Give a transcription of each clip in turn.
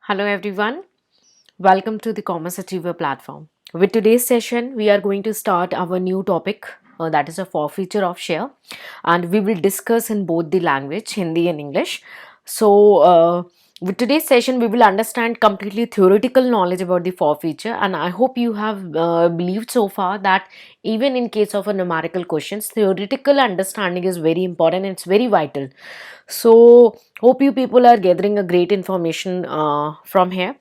Hello everyone, welcome to the CommerceAchiever platform. With today's session, we are going to start our new topic that is a forfeiture of share, and we will discuss in both the language Hindi and English. With today's session, we will understand completely theoretical knowledge about the forfeiture, and I hope you have believed so far that even in case of a numerical questions, theoretical understanding is very important and it's very vital. So hope you people are gathering a great information from here.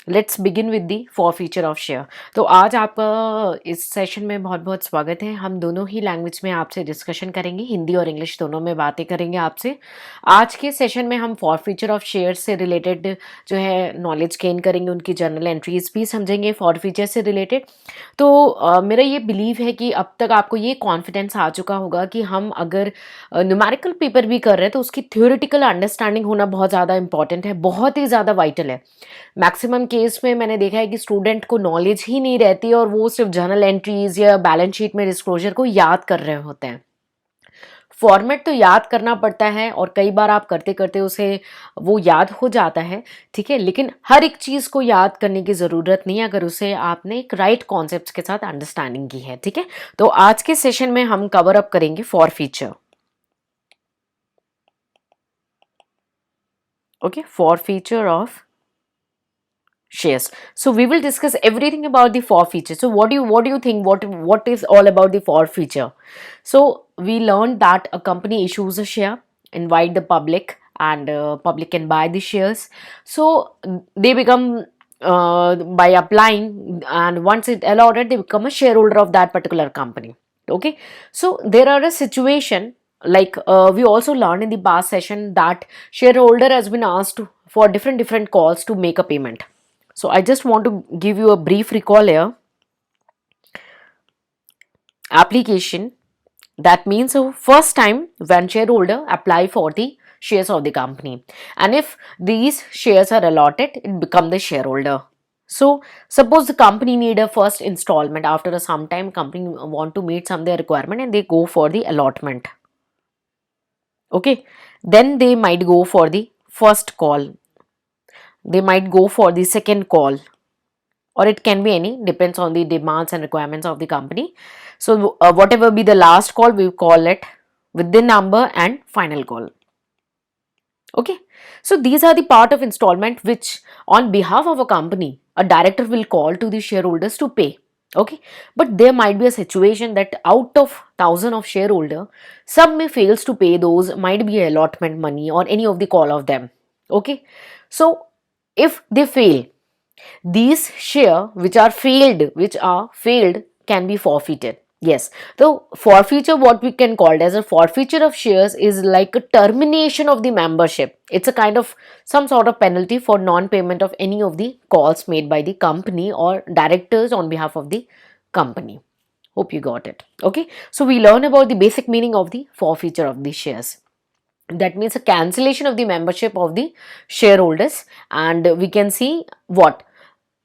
Let's begin with the forfeiture of share. तो आज आपका इस session में बहुत बहुत स्वागत है. हम दोनों ही लैंग्वेज में आपसे डिस्कशन करेंगे, हिंदी और इंग्लिश दोनों में बातें करेंगे आपसे. आज के सेशन में हम फॉरफीचर ऑफ शेयर से रिलेटेड जो है नॉलेज गेन करेंगे, उनकी जर्नल एंट्रीज भी समझेंगे फॉरफीचर से रिलेटेड. तो मेरा ये बिलीव है कि अब तक आपको ये कॉन्फिडेंस आ चुका होगा कि हम अगर न्यूमेरिकल पेपर भी कर रहे हैं तो उसकी थ्योरेटिकल अंडरस्टैंडिंग होना बहुत ज़्यादा इंपॉर्टेंट है, बहुत ही ज़्यादा वाइटल है. मैक्सिमम केस में मैंने देखा है कि स्टूडेंट को नॉलेज ही नहीं रहती और वो सिर्फ जर्नल एंट्रीज या बैलेंस शीट में डिस्क्लोजर को याद कर रहे होते हैं. फॉर्मेट तो याद करना पड़ता है और कई बार आप करते करते उसे वो याद हो जाता है, ठीक है, लेकिन हर एक चीज़ को याद करने की ज़रूरत नहीं है अगर उसे आपने एक राइट कॉन्सेप्ट के साथ अंडरस्टैंडिंग की है. ठीक है, तो आज के सेशन में हम कवर अप करेंगे forfeiture. Okay, forfeiture of shares. So we will discuss everything about the forfeiture. So what do you think, what is all about the forfeiture? So we learned that a company issues a share, invite the public, and public can buy the shares. So they become by applying, and once it allotted, they become a shareholder of that particular company. Okay, so there are a situation like we also learned in the past session that shareholder has been asked for different calls to make a payment. So I just want to give you a brief recall here. Application, that means first time when shareholder apply for the shares of the company, and if these shares are allotted, it become the shareholder. So suppose the company need a first installment, after some time company want to meet some their requirement and they go for the allotment. Okay, then they might go for the first call, they might go for the second call, or it can be any, depends on the demands and requirements of the company. So whatever be the last call, we call it with the number and final call. Okay, so these are the part of installment which on behalf of a company a director will call to the shareholders to pay. Okay, but there might be a situation that out of 1,000 of shareholder, some may fails to pay, those might be allotment money or any of the call of them. Okay, so if they fail, these share which are failed can be forfeited. Yes, so forfeiture, what we can call it as a forfeiture of shares, is like a termination of the membership. It's a kind of some sort of penalty for non-payment of any of the calls made by the company or directors on behalf of the company. Hope you got it. Okay, so we learn about the basic meaning of the forfeiture of the shares. That means a cancellation of the membership of the shareholders, and we can see what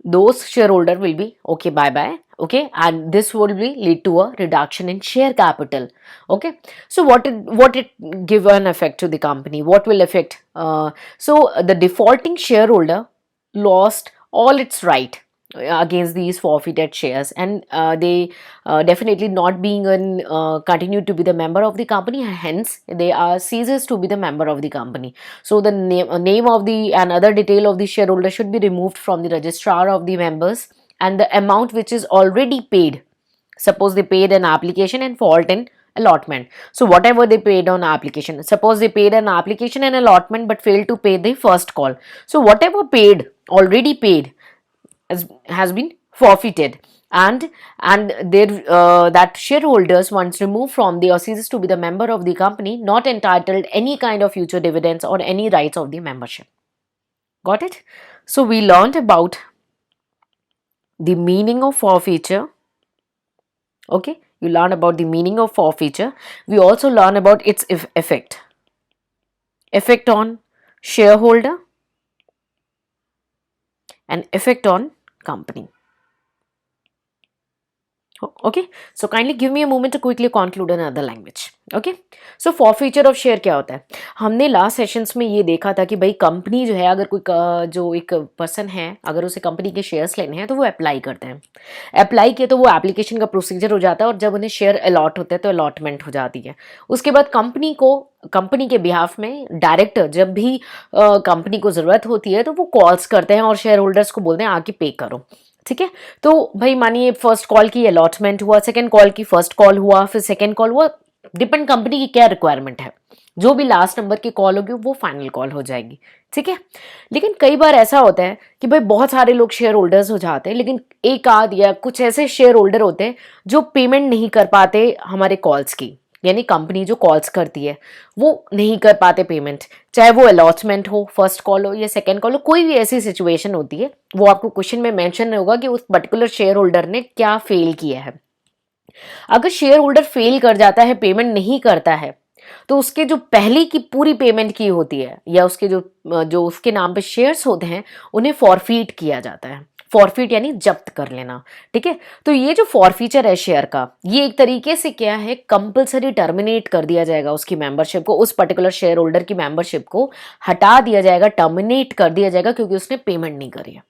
those shareholder will be okay, bye bye. Okay, and this will be lead to a reduction in share capital. Okay, so what it give an effect to the company, what will affect so the defaulting shareholder lost all its right against these forfeited shares, and they definitely not being an continue to be the member of the company, hence they are ceases to be the member of the company. So the name of the and other detail of the shareholder should be removed from the registrar of the members, and the amount which is already paid, suppose they paid an application and fault in allotment, so whatever they paid on application, suppose they paid an application and allotment but failed to pay the first call, so whatever paid, already paid, has been forfeited, and their that shareholders once removed from the or ceases to be the member of the company, not entitled any kind of future dividends or any rights of the membership. Got it? So we learned about the meaning of forfeiture. Okay, you learn about the meaning of forfeiture. We also learn about its effect on shareholder and effect on company. Okay, so kindly give me a moment to quickly conclude in another language. Okay, so forfeiture of share क्या होता है? हमने last sessions में ये देखा था कि भाई कंपनी जो है, अगर कोई जो एक पर्सन है, अगर उसे कंपनी के शेयर्स लेने हैं तो वो अप्लाई करते हैं। अप्लाई किए तो वो एप्लीकेशन का प्रोसीजर हो जाता है, और जब उन्हें शेयर अलॉट होते हैं तो अलॉटमेंट हो जाती है। उसके बाद कंपनी के बिहाफ में डायरेक्टर जब भी कंपनी को ज़रूरत होती है तो वो कॉल्स करते हैं और शेयर होल्डर्स को बोलते हैं आके पे करो। ठीक है, तो भाई मानिए फर्स्ट कॉल की अलॉटमेंट हुआ, सेकंड कॉल की फर्स्ट कॉल हुआ, फिर सेकंड कॉल हुआ, डिपेंड कंपनी की क्या रिक्वायरमेंट है। जो भी लास्ट नंबर की कॉल होगी वो फाइनल कॉल हो जाएगी। ठीक है, लेकिन कई बार ऐसा होता है कि भाई बहुत सारे लोग शेयर होल्डर्स हो जाते हैं, लेकिन एक आध या कुछ ऐसे शेयर होल्डर होते हैं जो पेमेंट नहीं कर पाते हमारे कॉल्स की, यानी कंपनी जो कॉल्स करती है वो नहीं कर पाते पेमेंट, चाहे वो अलॉटमेंट हो, फर्स्ट कॉल हो या सेकंड कॉल हो, कोई भी ऐसी सिचुएशन होती है, वो आपको क्वेश्चन में मेंशन होगा कि उस पर्टिकुलर शेयर होल्डर ने क्या फेल किया है। अगर शेयर होल्डर फेल कर जाता है, पेमेंट नहीं करता है, तो उसके जो पहले की पूरी पेमेंट की होती है या उसके जो जो उसके नाम पे शेयर्स होते हैं उन्हें फॉरफीट किया जाता है। फॉरफीट यानी जब्त कर लेना। ठीक है, तो ये जो फॉरफीचर है शेयर का, ये एक तरीके से क्या है, कंपलसरी टर्मिनेट कर दिया जाएगा उसकी मेंबरशिप को, उस पर्टिकुलर शेयर होल्डर की मेंबरशिप को हटा दिया जाएगा, टर्मिनेट कर दिया जाएगा, क्योंकि उसने पेमेंट नहीं करी है।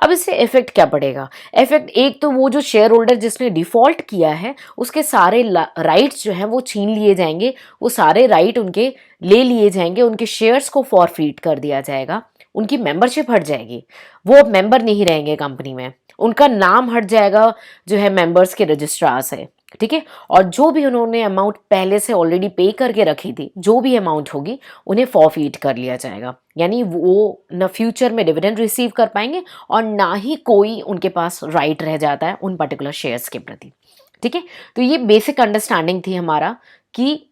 अब इससे इफेक्ट क्या पड़ेगा? इफेक्ट एक तो वो जो शेयर होल्डर जिसने डिफॉल्ट किया है उसके सारे राइट्स जो हैं वो छीन लिए जाएंगे, वो सारे राइट उनके ले लिए जाएंगे, उनके शेयर्स को फॉरफीट कर दिया जाएगा, उनकी मेंबरशिप हट जाएगी, वो अब मेंबर नहीं रहेंगे कंपनी में, उनका नाम हट जाएगा जो है मेंबर्स के रजिस्ट्रार से। ठीक है, और जो भी उन्होंने अमाउंट पहले से ऑलरेडी पे करके रखी थी, जो भी अमाउंट होगी उन्हें फॉरफीट कर लिया जाएगा, यानी वो न फ्यूचर में डिविडेंड रिसीव कर पाएंगे और ना ही कोई उनके पास राइट रह जाता है उन पर्टिकुलर शेयर्स के प्रति। ठीक है, तो ये बेसिक अंडरस्टैंडिंग थी हमारा कि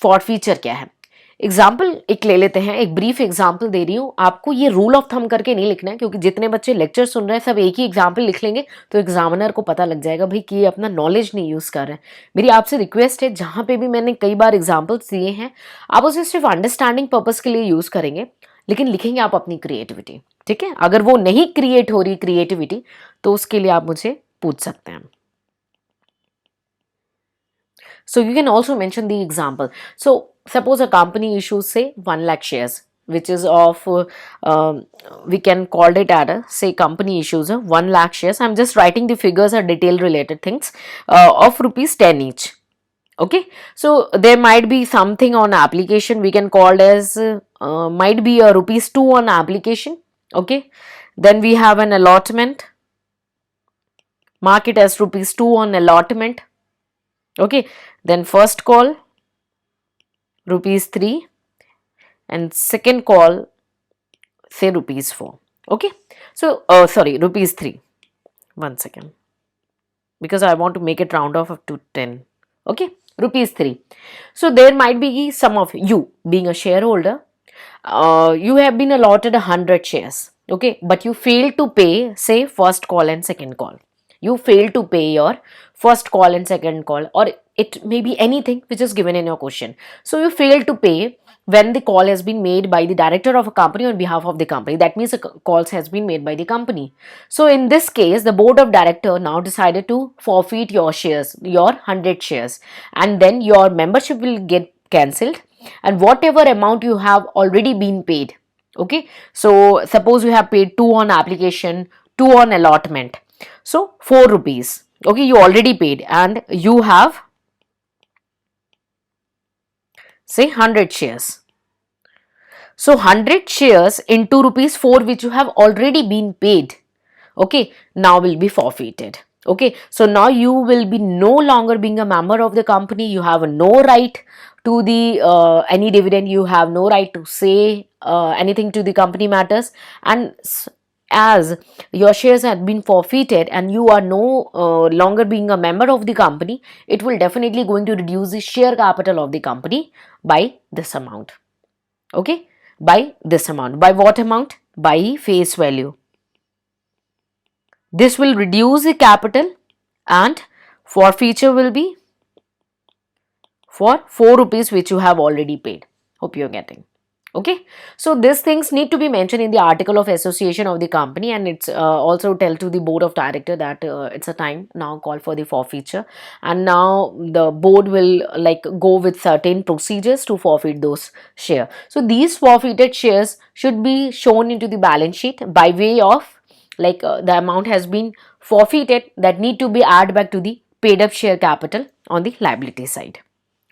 फॉरफीचर क्या है। एग्जाम्पल एक ले लेते हैं, एक ब्रीफ एग्जाम्पल दे रही हूँ आपको, ये रूल ऑफ थंब करके नहीं लिखना है, क्योंकि जितने बच्चे लेक्चर सुन रहे हैं सब एक ही एग्जाम्पल लिख लेंगे तो एग्जामिनर को पता लग जाएगा भाई कि ये अपना नॉलेज नहीं यूज़ कर रहे हैं। मेरी आपसे रिक्वेस्ट है, जहाँ पे भी मैंने कई बार एग्जाम्पल्स दिए हैं आप उसे सिर्फ अंडरस्टैंडिंग पर्पज़ के लिए यूज़ करेंगे, लेकिन लिखेंगे आप अपनी क्रिएटिविटी। ठीक है, अगर वो नहीं क्रिएट हो रही क्रिएटिविटी तो उसके लिए आप मुझे पूछ सकते हैं। So you can also mention the example. So suppose a company issues say 1 lakh shares, which is of we can call it at say company issues 1 lakh shares. I'm just writing the figures or detail related things of rupees 10 each. Okay, so there might be something on application we can call as might be a rupees 2 on application. Okay, then we have an allotment, mark it as rupees 2 on allotment. Okay, then first call rupees 3 and second call say rupees 4. Okay, so sorry, rupees 3. 1 second, because I want to make it round off up to 10. Okay, rupees 3. So there might be some of you being a shareholder, you have been allotted 100 shares. Okay, but you fail to pay say first call and second call. You fail to pay your first call and second call, or it may be anything which is given in your question. So you fail to pay when the call has been made by the director of a company on behalf of the company. That means the calls has been made by the company. So in this case, the board of director now decided to forfeit your shares, your 100 shares, and then your membership will get cancelled, and whatever amount you have already been paid. Okay, so suppose you have paid 2 on application, 2 on allotment, so 4 rupees. Okay, you already paid and you have say 100 shares. So 100 shares into rupees 4 which you have already been paid, okay, now will be forfeited. Okay, so now you will be no longer being a member of the company. You have no right to the any dividend. You have no right to say anything to the company matters, and as your shares have been forfeited and you are no longer being a member of the company, it will definitely going to reduce the share capital of the company by this amount. Okay, by this amount. By what amount? By face value. This will reduce the capital, and forfeiture will be for 4 rupees which you have already paid. Hope you are getting. Okay, so these things need to be mentioned in the article of association of the company, and it's also tell to the board of director that it's a time now call for the forfeiture, and now the board will like go with certain procedures to forfeit those share. So these forfeited shares should be shown into the balance sheet by way of like the amount has been forfeited that need to be added back to the paid up share capital on the liability side.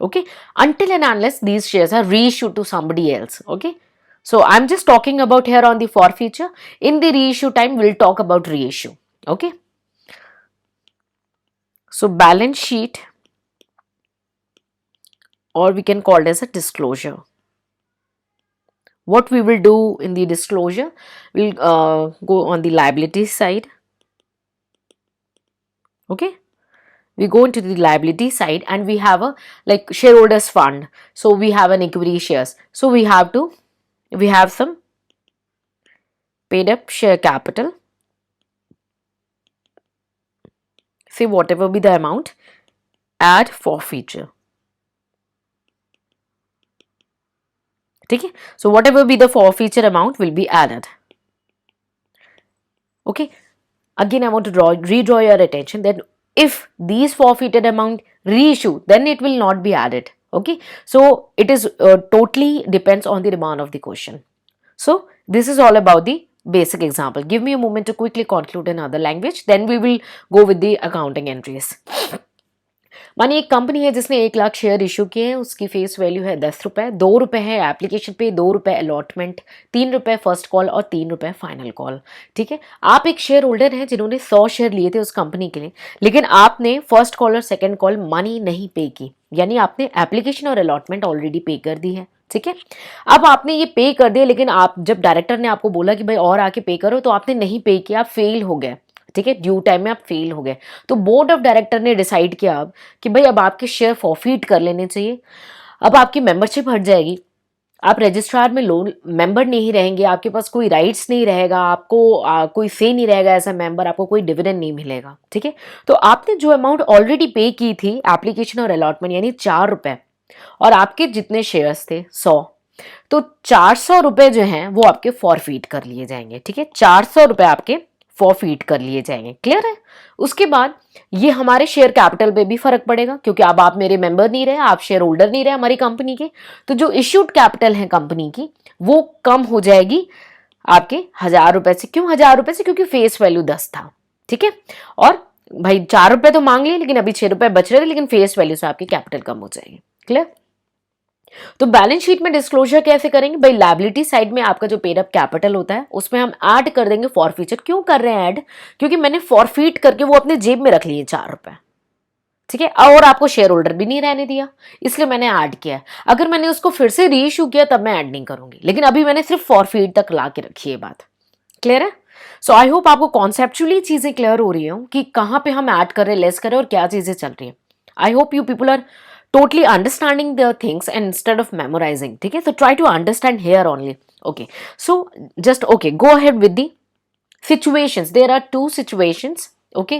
Okay, until and unless these shares are reissued to somebody else. Okay, so I'm just talking about here on the forfeiture. In the reissue time we'll talk about reissue. Okay, so balance sheet, or we can call it as a disclosure. What we will do in the disclosure, we'll go on the liability side. Okay, we go into the liability side and we have a like shareholders fund, so we have an equity shares, so we have some paid up share capital, say whatever be the amount, add forfeiture. Okay, so whatever be the forfeiture amount will be added. Okay, again I want to redraw your attention that if these forfeited amount reissue, then it will not be added. Okay, so it is totally depends on the demand of the question. So this is all about the basic example. Give me a moment to quickly conclude in other language, then we will go with the accounting entries. मानिए एक company है जिसने 1 lakh share issue किए हैं, उसकी face value है 10 रुपए, 2 रुपए है एप्लीकेशन पे, 2 रुपए अलॉटमेंट, 3 रुपए फर्स्ट कॉल और 3 रुपए फाइनल कॉल। ठीक है, आप एक शेयर होल्डर हैं जिन्होंने 100 शेयर लिए थे उस कंपनी के लिए, लेकिन आपने फर्स्ट कॉल और सेकेंड कॉल मनी नहीं पे की, यानी आपने एप्लीकेशन और अलॉटमेंट ऑलरेडी पे कर दी है। ठीक है, अब आपने ये पे कर दिया, लेकिन आप जब डायरेक्टर ने आपको बोला कि भाई और आके पे करो, तो आपने नहीं पे किया, आप फेल हो गए। ठीक है, ड्यू टाइम में आप फेल हो गए, तो बोर्ड ऑफ डायरेक्टर ने डिसाइड किया अब कि भाई अब आपके शेयर फॉरफीट कर लेने चाहिए। अब आपकी मेंबरशिप हट जाएगी, आप रजिस्ट्रार में लोन मेंबर नहीं रहेंगे, आपके पास कोई राइट्स नहीं रहेगा, आपको कोई से नहीं रहेगा ऐसा मेंबर, आपको कोई डिविडेंड नहीं मिलेगा। ठीक है, तो आपने जो अमाउंट ऑलरेडी पे की थी एप्लीकेशन और अलॉटमेंट यानी 4 रुपए, और आपके जितने शेयर्स थे 100, तो 400 रुपए जो हैं वो आपके फॉरफीट कर लिए जाएंगे। ठीक है, 400 रुपए आपके फॉरफीट कर लिए जाएंगे। क्लियर है? उसके बाद ये हमारे शेयर कैपिटल पे भी फर्क पड़ेगा, क्योंकि अब आप मेरे मेंबर नहीं रहे, आप शेयर होल्डर नहीं रहे हमारी कंपनी के, तो जो इश्यूड कैपिटल है कंपनी की वो कम हो जाएगी आपके 1000 रुपए से। क्यों 1000 रुपए से? क्योंकि फेस वैल्यू 10 था। ठीक है, और भाई 4 रुपए तो मांग लिए, लेकिन अभी 6 रुपए बच रहे थे, लेकिन फेस वैल्यू से आपकी कैपिटल कम हो जाएगी। क्लियर? तो बैलेंस शीट में डिस्क्लोजर कैसे करेंगे भाई? लायबिलिटी साइड में आपका जो पेड अप कैपिटल होता है उसमें हम ऐड कर देंगे फॉरफीचर। क्यों कर रहे हैं ऐड? क्योंकि मैंने फॉरफीट करके वो अपने जेब में रख लिए 4 रुपए। ठीक है, और आपको शेयर होल्डर भी नहीं रहने दिया, इसलिए मैंने ऐड किया। अगर मैंने उसको फिर से रीइश्यू किया तब मैं ऐड नहीं करूंगी, लेकिन अभी मैंने सिर्फ फॉरफीट तक ला के रखी है बात। क्लियर है? सो आई होप आपको कॉन्सेप्चुअली चीजें क्लियर हो रही हो कि कहां पे हम ऐड कर रहे, लेस कर रहे और क्या चीजें चल रही है। I hope you people are totally understanding the things and instead of memorizing. Okay, so try to understand here only. Okay, so just okay, go ahead with the situations. There are two situations. Okay,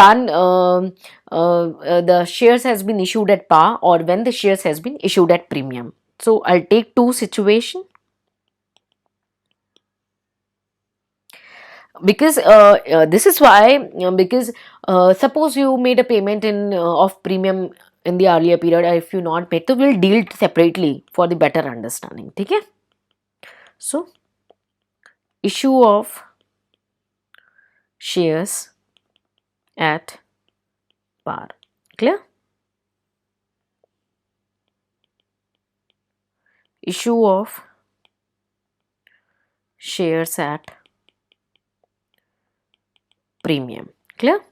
when the shares has been issued at par, or when the shares has been issued at premium. So I'll take two situation, because this is why because suppose you made a payment in of premium in the earlier period, if you not paid, so we'll deal separately for the better understanding. Okay, so issue of shares at par. Clear? Issue of shares at premium. Clear?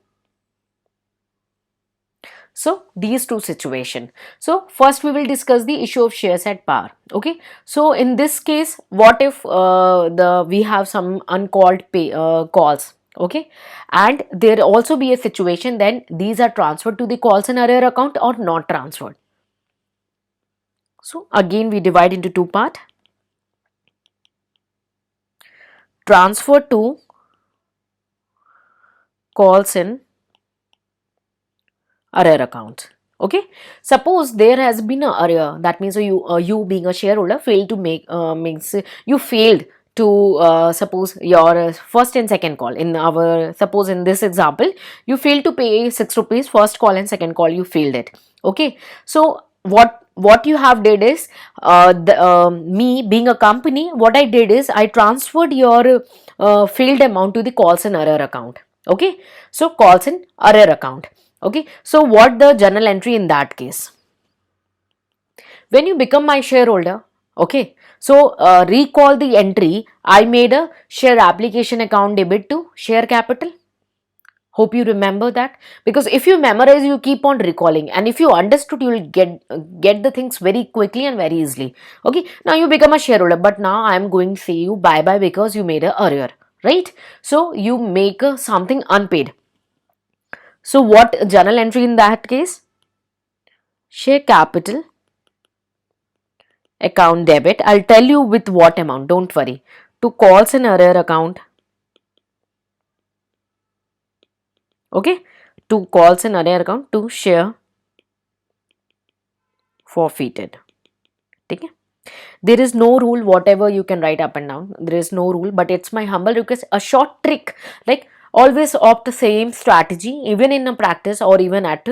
So these two situations. So first we will discuss the issue of shares at par. Okay, so in this case, what if we have some uncalled calls? Okay, and there also be a situation then these are transferred to the calls and arrear account or not transferred. So again we divide into two part: transfer to calls in arrear account. Okay, suppose there has been a error, that means you being a shareholder failed to make means you failed to suppose your first and second call. In our, suppose in this example, you failed to pay 6 rupees first call and second call, you failed it. Okay, so what you have did is, me being a company, what I did is I transferred your failed amount to the calls and error account. Okay, so calls and error account. Okay, so what the journal entry in that case? When you become my shareholder, okay, so recall the entry, I made a share application account debit to share capital. Hope you remember that, because if you memorize, you keep on recalling, and if you understood, you will get the things very quickly and very easily. Okay, now you become a shareholder, but now I am going to say you bye bye because you made a error, right? So you make something unpaid. So what journal entry in that case? Share capital account debit. I'll tell you with what amount, don't worry. To calls and arrear account. Okay, to calls and arrear account to share forfeited. Okay, there is no rule, whatever you can write up and down, there is no rule, but it's my humble request, a short trick, like always opt the same strategy, even in a practice or even at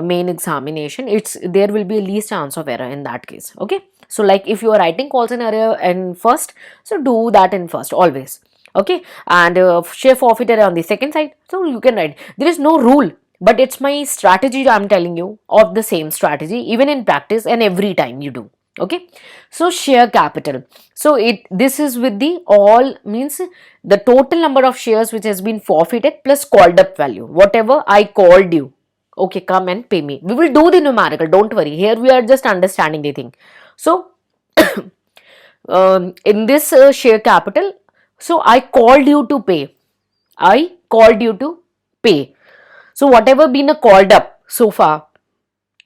main examination. It's there will be least chance of error in that case. Okay, so like if you are writing calls and error and first, so do that in first always. Okay, and share forfeited on the second side, so you can write, there is no rule, but it's my strategy, I'm telling you, of the same strategy even in practice and every time you do. Okay, so share capital, so it this is with the all means the total number of shares which has been forfeited plus called up value, whatever I called you. Okay, come and pay me, we will do the numerical, don't worry, here we are just understanding the thing. So in this share capital, so I called you to pay, I called you to pay, so whatever been called up so far,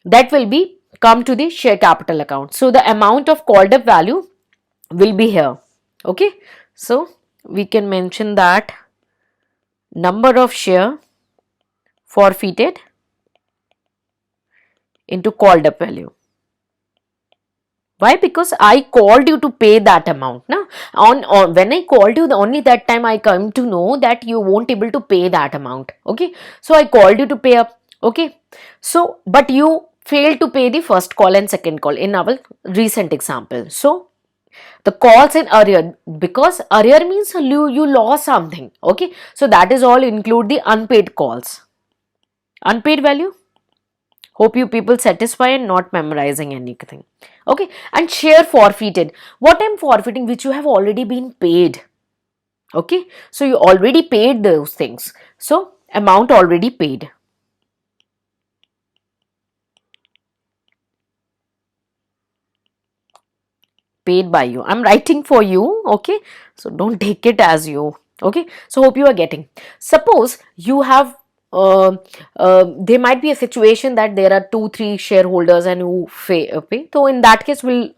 that will be come to the share capital account. So the amount of called up value will be here. Okay, so we can mention that number of share forfeited into called up value. Why? Because I called you to pay that amount. Now, on when I called you, the only that time I come to know that you won't able to pay that amount. Okay, so I called you to pay up. Okay, so but you failed to pay the first call and second call in our recent example. So the calls in arrear, because arrear means you lost something. Okay, so that is all include the unpaid calls, unpaid value. Hope you people satisfy and not memorizing anything. Okay, and share forfeited, what I'm forfeiting which you have already been paid. Okay, so you already paid those things, so amount already paid, paid by you, I'm writing for you. Okay, so don't take it as you. Okay, so hope you are getting. Suppose you have there might be a situation that there are 2-3 shareholders and you pay, so in that case we'll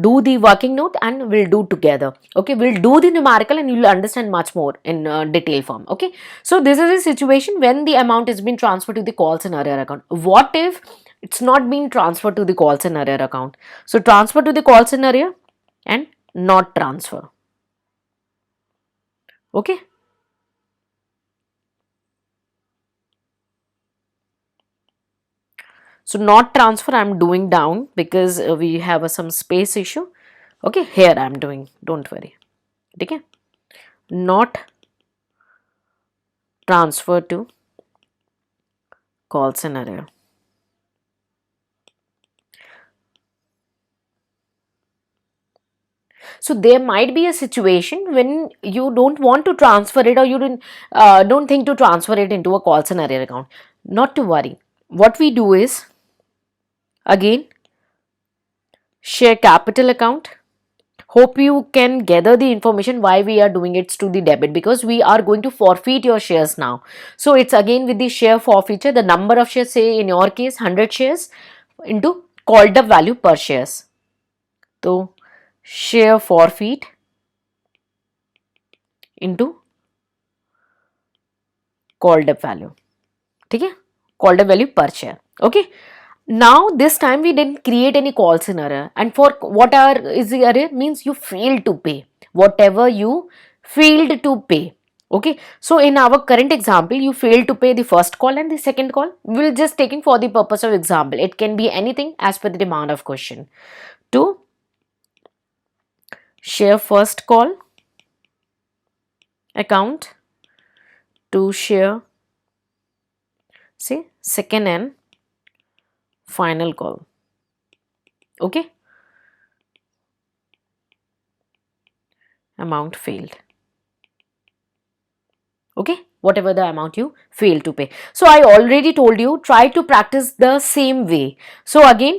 do the working note and we'll do together. Okay, we'll do the numerical and you'll understand much more in detail form. Okay, so this is a situation when the amount has been transferred to the calls and arrear account. What if it's not been transferred to the calls and arrear account? So transfer to the calls and arrear and not transfer. Okay, so not transfer I'm doing down because we have some space issue. Okay, here I'm doing, don't worry. Okay, not transfer to call scenario. So there might be a situation when you don't want to transfer it, or you don't think to transfer it into a call scenario account. Not to worry, what we do is, again, share capital account. Hope you can gather the information why we are doing it to the debit, because we are going to forfeit your shares now. So it's again with the share forfeiture, the number of shares, say in your case 100 shares, into called up value per shares. So share forfeit into called up value. ठीक है, called up value per share. Okay, now this time we didn't create any calls in error, and for what are is the error means you failed to pay whatever you failed to pay. Okay, so in our current example you failed to pay the first call and the second call. We'll just taking for the purpose of example, it can be anything as per the demand of question. To share first call account, to share say second and final call. Okay, amount failed. Okay, whatever the amount you fail to pay. So I already told you, try to practice the same way. So again,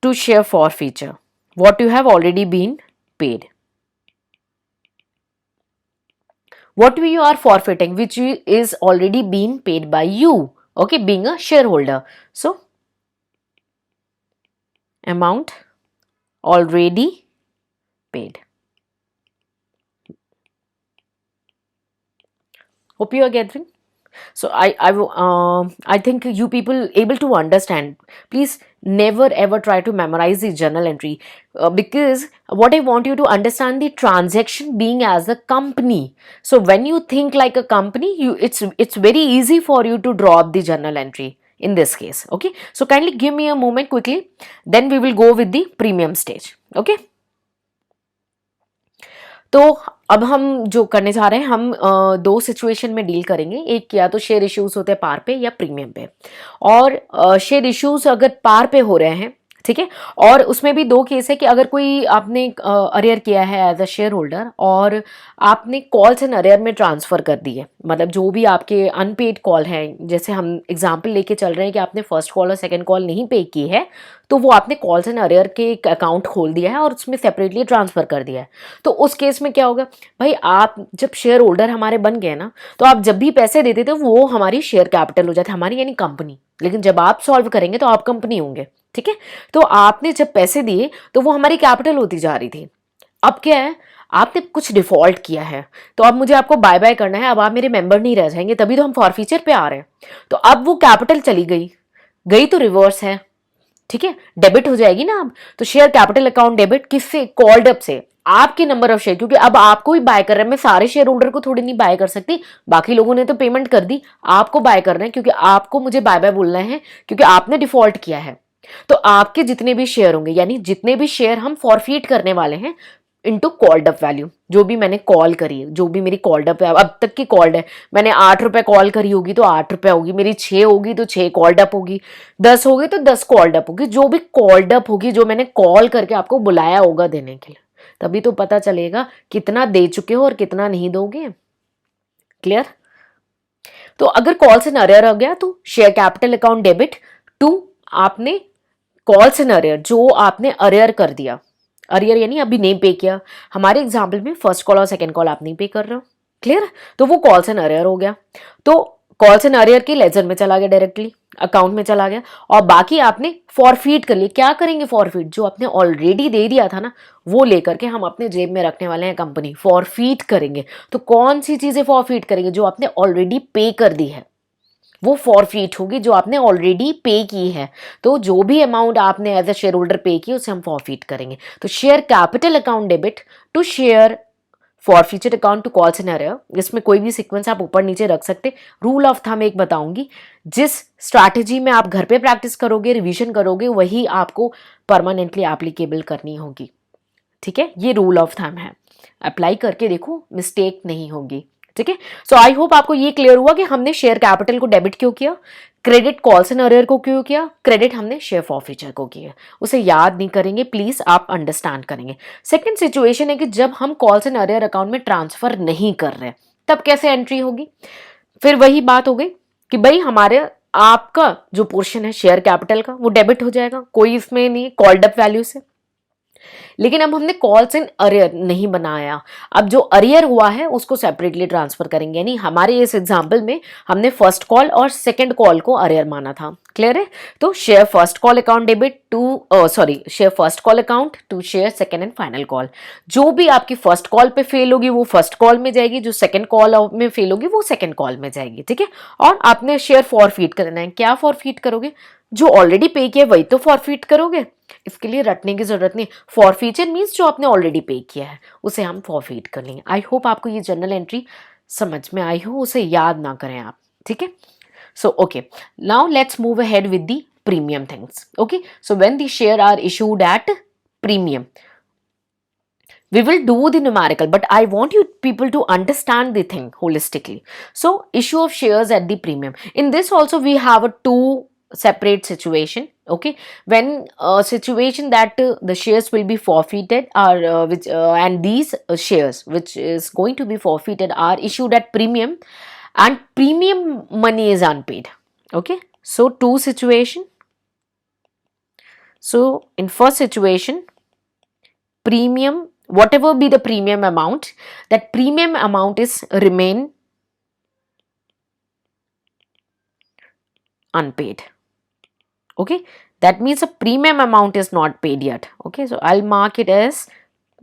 to share forfeiture, what you have already been paid, what you are forfeiting, which is already been paid by you, okay, being a shareholder. So amount already paid. Hope you are gathering. So I think you people able to understand. Please never ever try to memorize the journal entry, because what I want you to understand the transaction being as a company. So when you think like a company, it's very easy for you to draw up the journal entry in this case. Okay, so kindly give me a moment quickly, then we will go with the premium stage. Okay, तो अब हम जो करने जा रहे हैं, हम दो सिचुएशन में डील करेंगे। एक या तो शेयर इश्यूज होते हैं पार पे या प्रीमियम पे, और शेयर इश्यूज अगर पार पे हो रहे हैं, ठीक है, और उसमें भी दो केस है कि अगर कोई आपने अरियर किया है एज अ शेयर होल्डर और आपने कॉल्स एंड अरियर में ट्रांसफर कर दी है, मतलब जो भी आपके अनपेड कॉल है, जैसे हम एग्जांपल लेके चल रहे हैं कि आपने फर्स्ट कॉल और सेकंड कॉल नहीं पे की है, तो वो आपने कॉल्स एंड अरियर के एक अकाउंट खोल दिया है और उसमें सेपरेटली ट्रांसफर कर दिया है। तो उस केस में क्या होगा भाई, आप जब शेयर होल्डर हमारे बन गए ना, तो आप जब भी पैसे देते थे वो हमारी शेयर कैपिटल हो जाती है, हमारी यानी कंपनी। लेकिन जब आप सॉल्व करेंगे तो आप कंपनी होंगे, ठीक है। तो आपने जब पैसे दिए तो वो हमारी कैपिटल होती जा रही थी। अब क्या है, आपने कुछ डिफॉल्ट किया है, तो अब मुझे आपको बाय बाय करना है, अब आप मेरे मेंबर नहीं रह जाएंगे, तभी तो हम फॉरफीचर पे आ रहे हैं। तो अब वो कैपिटल चली गई, गई तो रिवर्स है, ठीक है, डेबिट हो जाएगी ना अब। तो शेयर कैपिटल अकाउंट डेबिट किससे, कॉल्ड अप से, आपके नंबर ऑफ शेयर, क्योंकि अब आपको ही बाय कर रहे हैं, मैं सारे शेयर होल्डर को थोड़ी नहीं बाय कर सकती, बाकी लोगों ने तो पेमेंट कर दी, आपको बाय कर रहे हैं क्योंकि आपको मुझे बाय बाय बोलना है, क्योंकि आपने डिफॉल्ट किया है। तो आपके जितने भी शेयर होंगे, यानी जितने भी शेयर हम फॉरफीट करने वाले हैं इनटू कॉल्ड अप वैल्यू, जो भी मैंने कॉल करी है, जो भी मेरी कॉल्ड अप है, अब तक की कॉल्ड है, मैंने 8 रुपए कॉल करी होगी तो 8 रुपए होगी, मेरी 6 होगी तो 6 कॉल्ड अप होगी, 10 होगी तो 10 कॉल्ड अप होगी, जो भी कॉल्ड अप होगी, जो मैंने कॉल करके आपको बुलाया होगा देने के लिए, तभी तो पता चलेगा कितना दे चुके हो और कितना नहीं दोगे। क्लियर। तो अगर कॉल्स इन अरियर हो गया तो share capital account debit to आपने कॉल्स इन अरियर, जो आपने अरियर कर दिया, अरियर यानी अभी नहीं पे किया, हमारे एग्जाम्पल में फर्स्ट कॉल और सेकंड कॉल आप नहीं पे कर रहे हो। क्लियर। तो वो कॉल्स एंड अरियर हो गया, तो कॉल्स एंड अरियर के लेजर में चला गया, डायरेक्टली अकाउंट में चला गया, और बाकी आपने फॉरफीट कर लिया। क्या करेंगे फॉरफीट, जो आपने ऑलरेडी दे दिया था ना, वो लेकर के हम अपने जेब में रखने वाले हैं, कंपनी फॉरफीट करेंगे। तो कौन सी चीजें फॉरफीट करेंगे, जो आपने ऑलरेडी पे कर दी है वो फॉरफीट होगी, जो आपने ऑलरेडी पे की है। तो जो भी अमाउंट आपने एज अ शेयर होल्डर पे की उसे हम फॉरफीट करेंगे। तो share capital account debit to share forfeiture account to calls and arrear, इसमें कोई भी सीक्वेंस आप ऊपर नीचे रख सकते। रूल ऑफ थंब एक बताऊंगी, जिस स्ट्रैटेजी में आप घर पे प्रैक्टिस करोगे, रिवीजन करोगे, वही आपको परमानेंटली एप्लीकेबल करनी होगी, ठीक है। ये रूल ऑफ थंब है, अप्लाई करके देखो, मिस्टेक नहीं होगी, ठीक है। सो आई होप आपको ये क्लियर हुआ कि हमने शेयर कैपिटल को डेबिट क्यों किया, क्रेडिट कॉल्स एंड अरियर को क्यों किया, क्रेडिट हमने शेयर फॉरफीचर को किया। उसे याद नहीं करेंगे, प्लीज आप अंडरस्टैंड करेंगे। सेकंड सिचुएशन है कि जब हम कॉल्स एंड अरियर अकाउंट में ट्रांसफर नहीं कर रहे, तब कैसे एंट्री होगी। फिर वही बात हो गई कि भाई हमारे आपका जो पोर्शन है शेयर कैपिटल का वो डेबिट हो जाएगा, कोई इसमें नहीं, कॉल्ड अप वैल्यू से। लेकिन अब हमने कॉल्स इन अरियर नहीं बनाया, अब जो अरियर हुआ है उसको सेपरेटली ट्रांसफर करेंगे, यानी हमारे इस एग्जांपल में हमने फर्स्ट कॉल और सेकंड कॉल को अरियर माना था। क्लियर है? तो share first call account debit to sorry share first call account to share second and final call. जो भी आपकी फर्स्ट कॉल पे फेल होगी वो फर्स्ट कॉल में जाएगी, जो सेकंड कॉल में फेल होगी वो सेकंड कॉल में जाएगी। ठीक है? और आपने शेयर फॉरफीट करना है। क्या फॉरफीट करोगे? जो ऑलरेडी पे किया वही तो फॉरफीट करोगे, इसके लिए रटने की जरूरत नहीं। फॉरफीचर मीन्स जो आपने ऑलरेडी पे किया है उसे हम फॉरफीट कर लेंगे। आई होप आपको ये जर्नल एंट्री समझ में आई हो, उसे याद ना करें आप। ठीक है? So okay, now let's move ahead with the premium things. Okay, so when the share are issued at premium, we will do the numerical, but I want you people to understand the thing holistically. So issue of shares at the premium, in this also we have a two separate situation. Okay, when a situation that the shares will be forfeited or which and these shares which is going to be forfeited are issued at premium and premium money is unpaid. Okay, so two situation. So in first situation, premium, whatever be the premium amount, that premium amount is remain unpaid. Okay, that means a premium amount is not paid yet. Okay, so I'll mark it as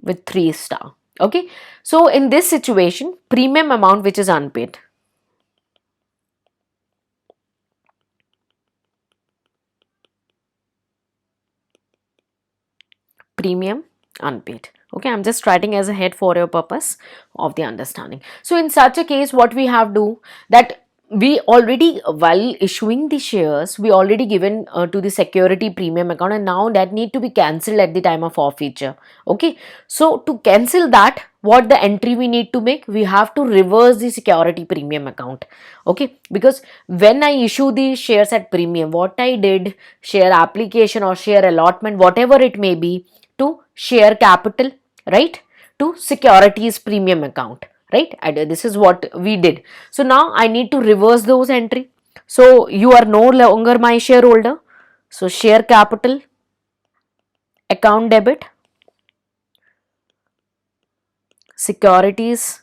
with 3 star. Okay, so in this situation, premium amount which is unpaid, premium unpaid. Okay, I'm just writing as a head for your purpose of the understanding. So in such a case, what we have do, that we already, while issuing the shares, we already given to the security premium account, and now that need to be cancelled at the time of forfeiture. Okay, so to cancel that, what the entry we need to make, we have to reverse the security premium account. Okay, because when I issue the shares at premium, what I did, share application or share allotment, whatever it may be, to share capital, right, to securities premium account, right? This is what we did. So now I need to reverse those entry. So you are no longer my shareholder. So share capital account debit, securities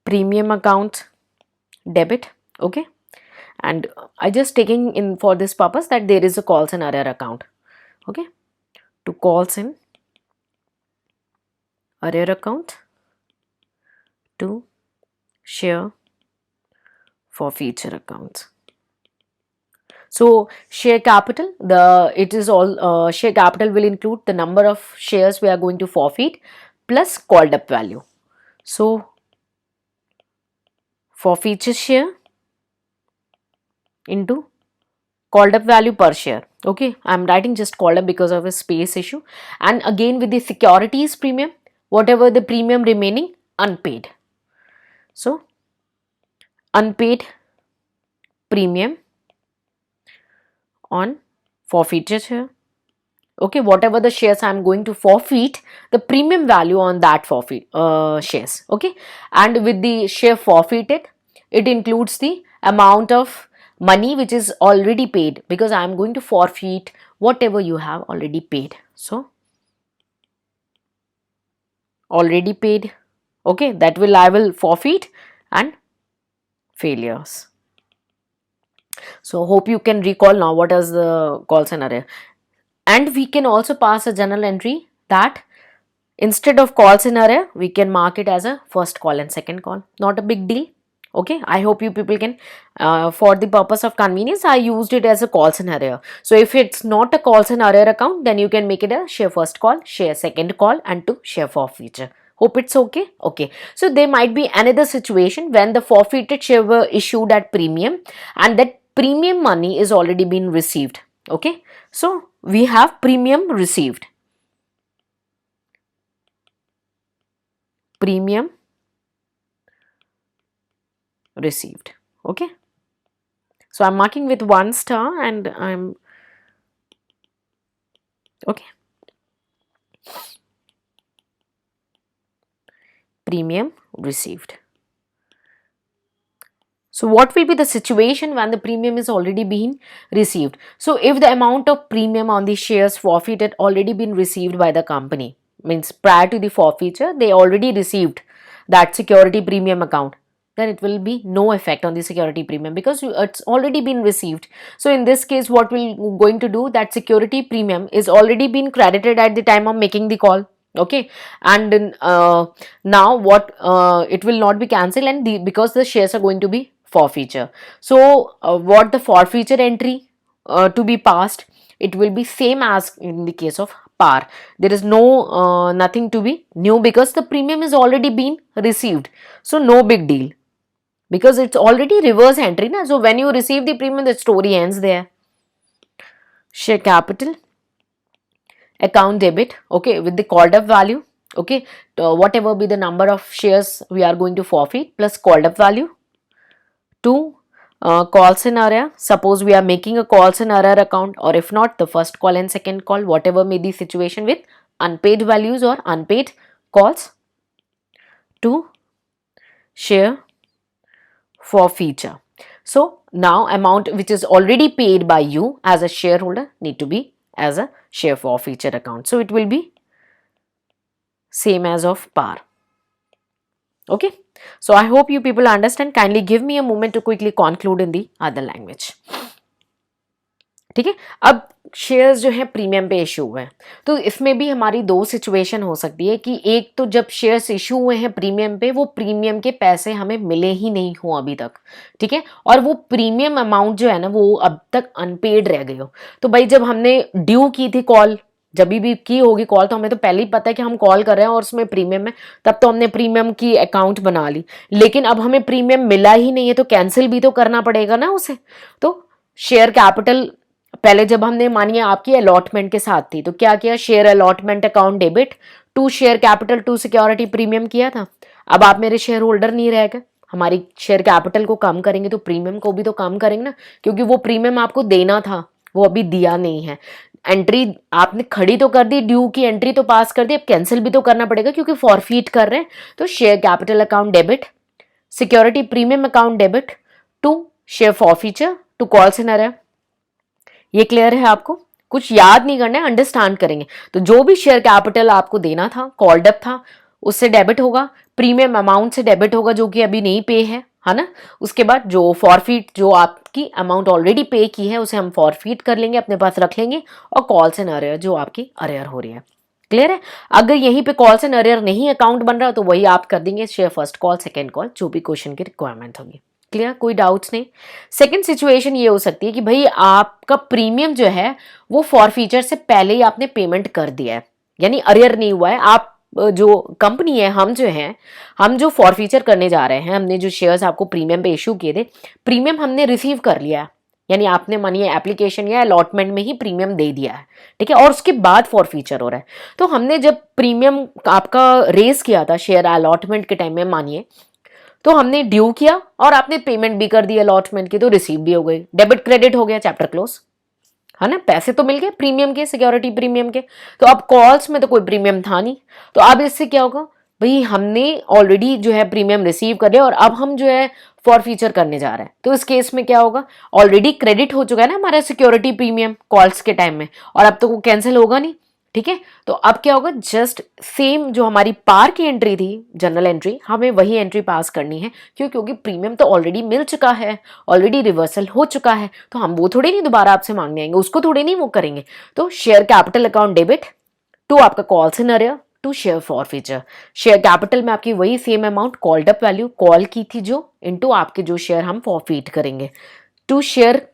premium account debit. Okay, and I just taking in for this purpose that there is a calls and arrear account. Okay, to calls in arrear account to share forfeiture accounts. So share capital, it is all share capital will include the number of shares we are going to forfeit plus called up value. So forfeiture share into called up value per share. Okay, I'm writing just called up because of a space issue. And again with the securities premium, whatever the premium remaining unpaid. So unpaid premium on forfeiture share. Okay, whatever the shares I'm going to forfeit, the premium value on that forfeit shares. Okay, and with the share forfeited, it includes the amount of money which is already paid, because I'm going to forfeit whatever you have already paid. So already paid. Okay, that will I will forfeit, and failures. So hope you can recall now what is the call scenario. And we can also pass a journal entry that instead of calls in array, we can mark it as a first call and second call. Not a big deal. Okay, I hope you people can, for the purpose of convenience, I used it as a calls in array. So if it's not a calls in array account, then you can make it a share first call, share second call, and to share forfeiture. Hope it's okay. Okay, so there might be another situation when the forfeited share were issued at premium and that premium money is already been received. Okay, so we have premium received. Premium received. Okay, so I'm marking with 1 star and I'm okay. Premium received. So what will be the situation when the premium is already been received? So if the amount of premium on the shares forfeited already been received by the company, means prior to the forfeiture they already received that security premium account, then it will be no effect on the security premium because it's already been received. So in this case what we're going to do, that security premium is already been credited at the time of making the call. Okay, and now what, it will not be cancelled, and because the shares are going to be forfeiture. So what the forfeiture entry to be passed, it will be same as in the case of par. There is no nothing to be new because the premium is already been received. So no big deal because it's already reverse entry na. So when you receive the premium, the story ends there. Share capital account debit, okay, with the called up value, okay, whatever be the number of shares we are going to forfeit plus called up value. To call scenario, suppose we are making a call scenario account, or if not, the first call and second call, whatever may be situation with unpaid values or unpaid calls. To share forfeiture. So now amount which is already paid by you as a shareholder need to be as a share forfeiture account. So it will be same as of par. Okay. So I hope you people understand. Kindly give me a moment to quickly conclude in the other language. ठीक है, अब shares जो है premium पे issue हुए हैं, तो इसमें भी हमारी दो सिचुएशन हो सकती है कि एक तो जब शेयर्स इशू हुए हैं प्रीमियम पे, वो प्रीमियम के पैसे हमें मिले ही नहीं हो अभी तक, ठीक है, और वो प्रीमियम अमाउंट जो है ना वो अब तक अनपेड रह गए हो। तो भाई जब हमने ड्यू की थी कॉल, जब भी की होगी कॉल, तो हमें तो पहले ही पता है कि हम कॉल कर रहे हैं और उसमें प्रीमियम है, तब तो हमने प्रीमियम की अकाउंट बना ली, लेकिन अब हमें प्रीमियम मिला ही नहीं है तो कैंसिल भी तो करना पड़ेगा ना उसे। तो शेयर कैपिटल पहले जब हमने मानिए आपकी अलॉटमेंट के साथ थी तो क्या किया, share allotment account debit to share capital to security premium किया था। अब आप मेरे शेयर होल्डर नहीं रह गए, हमारी शेयर कैपिटल को कम करेंगे तो प्रीमियम को भी तो कम करेंगे ना, क्योंकि वो प्रीमियम आपको देना था वो अभी दिया नहीं है। एंट्री आपने खड़ी तो कर दी, ड्यू की एंट्री तो पास कर दी, अब कैंसिल भी तो करना पड़ेगा क्योंकि फॉरफीट कर रहे हैं। तो share capital account debit, security premium account debit to share forfeiture to call scenario. ये क्लियर है? आपको कुछ याद नहीं करना है, अंडरस्टैंड करेंगे। तो जो भी शेयर कैपिटल आपको देना था, कॉल्ड अप था, उससे डेबिट होगा, प्रीमियम अमाउंट से डेबिट होगा जो कि अभी नहीं पे है ना। उसके बाद जो फॉरफीट, जो आपकी अमाउंट ऑलरेडी पे की है उसे हम फॉरफीट कर लेंगे, अपने पास रख लेंगे, और कॉल्स एंड अरियर जो आपकी अरियर हो रही है। क्लियर है? अगर यहीं पे कॉल्स एंड अरियर नहीं अकाउंट बन रहा तो वही आप कर देंगे share first call second call, जो भी क्वेश्चन की रिक्वायरमेंट होगी। क्लियर? कोई डाउट्स नहीं। सेकंड सिचुएशन ये हो सकती है कि भाई आपका प्रीमियम जो है वो फॉरफीचर से पहले ही आपने पेमेंट कर दिया है, यानी अरियर नहीं हुआ है। आप जो कंपनी है, हम जो फॉरफीचर करने जा रहे हैं, हमने जो शेयर्स आपको प्रीमियम पे इशू किए थे, प्रीमियम हमने रिसीव कर लिया है, यानी आपने मानिए एप्लीकेशन या अलॉटमेंट में ही प्रीमियम दे दिया है, ठीक है, और उसके बाद फॉरफीचर हो रहा है। तो हमने जब प्रीमियम आपका रेज किया था शेयर अलॉटमेंट के टाइम में मानिए, तो हमने ड्यू किया और आपने पेमेंट भी कर दी अलॉटमेंट की, तो रिसीव भी हो गई, डेबिट क्रेडिट हो गया, चैप्टर क्लोज, है ना। पैसे तो मिल गए प्रीमियम के, सिक्योरिटी प्रीमियम के। तो अब कॉल्स में तो कोई प्रीमियम था नहीं, तो अब इससे क्या होगा, भाई हमने ऑलरेडी जो है प्रीमियम रिसीव कर लिया और अब हम जो है फॉरफीचर करने जा रहे हैं। तो इस केस में क्या होगा, ऑलरेडी क्रेडिट हो चुका है ना हमारा सिक्योरिटी प्रीमियम कॉल्स के टाइम में, और अब तो वो कैंसिल होगा नहीं, ठीक है। तो अब क्या होगा, जस्ट सेम जो हमारी पार की एंट्री थी, जनरल एंट्री, हमें वही एंट्री पास करनी है। क्यों? क्योंकि प्रीमियम तो ऑलरेडी मिल चुका है, ऑलरेडी रिवर्सल हो चुका है, तो हम वो थोड़ी नहीं दोबारा आपसे मांगने आएंगे, उसको थोड़ी नहीं वो करेंगे। तो share capital account debit to आपका call scenario to share forfeiture. Share capital में आपकी वही same amount called up value call की थी जो, इनटू आपके जो शेयर हम फॉरफीट करेंगे, टू शेयर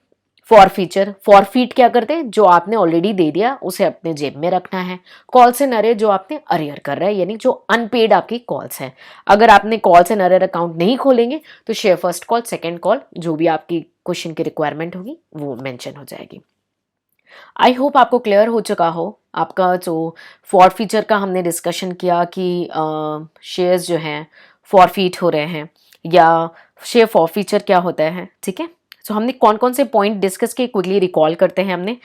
फॉरफीचर। फॉरफीट क्या करते हैं, जो आपने ऑलरेडी दे दिया उसे अपने जेब में रखना है। कॉल से नरे जो आपने अरियर कर रहे हैं, यानी जो अनपेड आपकी कॉल्स हैं। अगर आपने कॉल से नरे अकाउंट नहीं खोलेंगे तो share first call second call जो भी आपकी क्वेश्चन की रिक्वायरमेंट होगी वो मेंशन हो जाएगी। आई होप आपको क्लियर हो चुका हो। आपका जो फॉरफीचर का हमने डिस्कशन किया कि शेयर्स जो हैं फॉरफीट हो रहे हैं या शेयर फॉरफीचर क्या होता है, ठीक है। सो हमने कौन कौन से पॉइंट डिस्कस किए, क्विकली रिकॉल करते हैं। हमने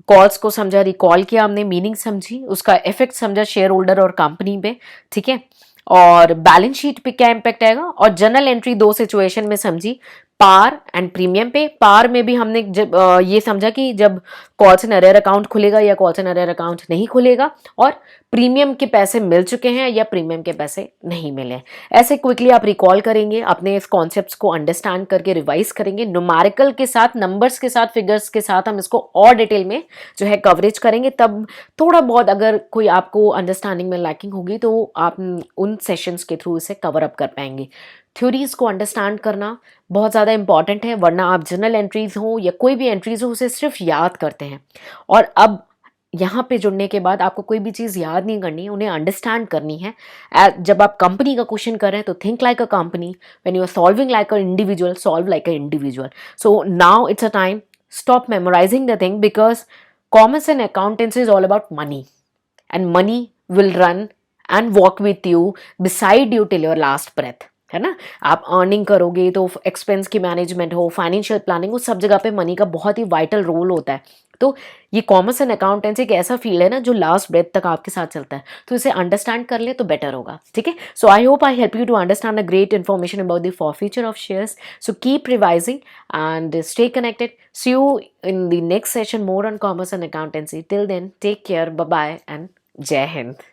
कॉल्स को समझा, रिकॉल किया, हमने मीनिंग समझी, उसका इफेक्ट समझा शेयर होल्डर और कंपनी पे, ठीक है, और बैलेंस शीट पे क्या इंपैक्ट आएगा, और जनरल एंट्री दो सिचुएशन में समझी, पार एंड प्रीमियम पे। पार में भी हमने जब ये समझा कि जब कॉल्स एंड अरेयर अकाउंट खुलेगा या कॉल्स एंड अरेयर अकाउंट नहीं खुलेगा, और प्रीमियम के पैसे मिल चुके हैं या प्रीमियम के पैसे नहीं मिले। ऐसे क्विकली आप रिकॉल करेंगे, अपने इस कॉन्सेप्ट्स को अंडरस्टैंड करके रिवाइज करेंगे, न्यूमेरिकल के साथ, नंबर्स के साथ, फिगर्स के साथ हम इसको और डिटेल में जो है कवरेज करेंगे। तब थोड़ा बहुत अगर कोई आपको अंडरस्टैंडिंग में लैकिंग होगी तो आप उन सेशंस के थ्रू इसे कवर अप कर पाएंगे। थ्योरीज को अंडरस्टैंड करना बहुत ज़्यादा इंपॉर्टेंट है, वरना आप जर्नल एंट्रीज हो या कोई भी एंट्रीज हो उसे सिर्फ याद करते हैं। और अब यहाँ पे जुड़ने के बाद आपको कोई भी चीज़ याद नहीं करनी है, उन्हें अंडरस्टैंड करनी है। जब आप कंपनी का क्वेश्चन कर रहे हैं तो think like a company, when you are solving like a individual, solve like a individual. So now it's a time, stop memorizing the thing, because commerce and accountancy is all about money, and money will run and walk with you, beside you till your last breath, है ना। आप earning करोगे तो expense की management हो, financial planning हो, सब जगह पे मनी का बहुत ही वाइटल रोल होता है। तो ये कॉमर्स एंड अकाउंटेंसी एक ऐसा फील्ड है ना जो लास्ट ब्रेथ तक आपके साथ चलता है, तो इसे अंडरस्टैंड कर ले तो बेटर होगा, ठीक है। So I hope I help you to understand a great information about the forfeiture of shares. So keep revising and stay connected. See you in the next session more on commerce and accountancy. Till then, take care, bye bye, and Jai Hind.